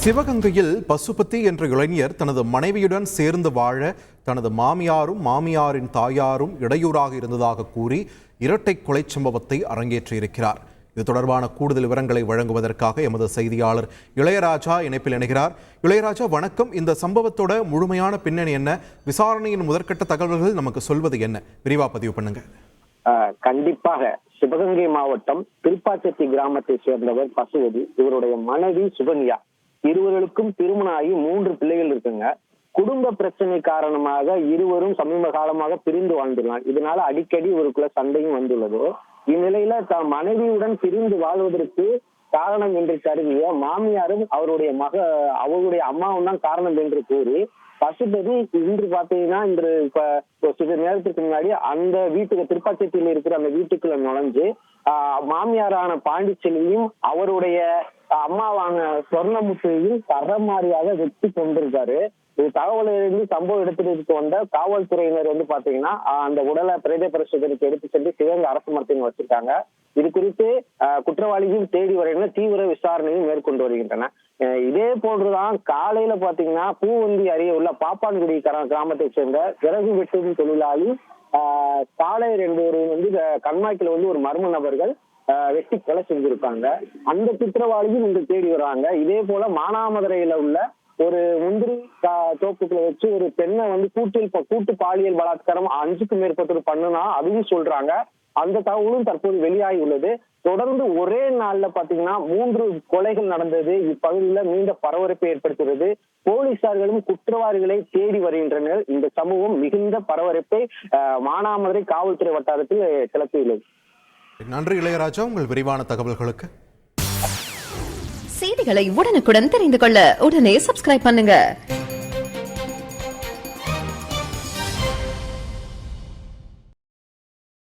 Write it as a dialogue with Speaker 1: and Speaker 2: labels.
Speaker 1: சிவகங்கையில் பசுபதி என்ற இளைஞர் தனது மனைவியுடன் சேர்ந்து வாழ தனது மாமியாரும் மாமியாரின் தாயாரும் இடையூறாக இருந்ததாக கூறி இரட்டை கொலை சம்பவத்தை அரங்கேற்றியிருக்கிறார். இது தொடர்பான கூடுதல் விவரங்களை வழங்குவதற்காக எமது செய்தியாளர் இளையராஜா இணைப்பில் இணைகிறார். இளையராஜா, வணக்கம். இந்த சம்பவத்தோட முழுமையான பின்னணி என்ன? விசாரணையின் முதற்கட்ட தகவல்கள் நமக்கு சொல்வது என்ன? விரிவா பதிவு பண்ணுங்க.
Speaker 2: கண்டிப்பாக சிவகங்கை மாவட்டம் திருப்பாச்சத்தி கிராமத்தை சேர்ந்தவர் பசுபதி. இவருடைய மனைவி சுகன்யா. இருவர்களுக்கும் திருமணம் ஆகி 3 பிள்ளைகள் இருக்குங்க. குடும்ப பிரச்சனை காரணமாக இருவரும் சமீப காலமாக பிரிந்து வாழ்ந்துள்ளார். இதனால அடிக்கடி இவருக்குள்ள சண்டையும் வந்துள்ளது. இந்நிலையில மனைவியுடன் பிரிந்து வாழ்வதற்கு காரணம் என்று கருதிய மாமியாரும் அவருடைய அம்மாவும் தான் காரணம் என்று கூறி பசுபதி இன்று பாத்தீங்கன்னா சில நேரத்துக்கு முன்னாடி அந்த வீட்டுக்கு திருப்பாச்சேரியில் இருக்கிற அந்த வீட்டுக்குள்ள நுழைஞ்சு மாமியாரான பாண்டிச்செல்வியும் அவருடைய அம்மாவான சொர்ணமுத்தையும் தரமாரியாக வெட்டி கொண்டிருக்காரு. இது தகவலிலிருந்து சம்பவ இடத்திற்கு வந்த காவல்துறையினர் பாத்தீங்கன்னா அந்த உடலை பிரேத பரிசோதனைக்கு எடுத்து சென்று சிவகங்கை அரசு மருத்துவமனை வச்சிருக்காங்க. இது குறித்து குற்றவாளியும் தேடி வரையினர் தீவிர விசாரணையும் மேற்கொண்டு வருகின்றன. இதே போன்றுதான் காலையில பாத்தீங்கன்னா பூவந்தி அருகே உள்ள பாப்பான்குடி கிராமத்தை சேர்ந்த விறகு வெட்டும் தொழிலாளி காலையர் என்பவர் கண்மாய்க்கில் ஒரு மர்ம நபர்கள் வெட்டி கொலை செஞ்சிருக்காங்க. அந்த குற்றவாளியும் இன்று தேடி வர்றாங்க. இதே போல மானாமதுரையில உள்ள ஒரு முந்திரி தோப்புக்குள்ள வச்சு ஒரு பெண்ணை கூட்டு பாலியல் பலாத்காரம் 5க்கும் மேற்பட்டவர் பண்ணுனா அதுவும் சொல்றாங்க. அந்த தகவலும் தற்போது வெளியாகி உள்ளது. தொடர்ந்து ஒரே நாள்ல பாத்தீங்கன்னா 3 கொலைகள் நடந்தது. இப்பகுதியில நீண்ட பரபரப்பை ஏற்படுத்துகிறது. போலீசார்களும் குற்றவாளிகளை தேடி வருகின்றனர். இந்த சமூகம் மிகுந்த பரபரப்பை மானாமதுரை காவல்துறை வட்டாரத்தில் கிளப்பியுள்ளது.
Speaker 1: நன்றி இளையராஜா, உங்கள் விரிவான தகவல்களுக்கு.
Speaker 3: செய்திகளை உடனுக்குடன் தெரிந்து கொள்ள உடனே சப்ஸ்கிரைப் பண்ணுங்க.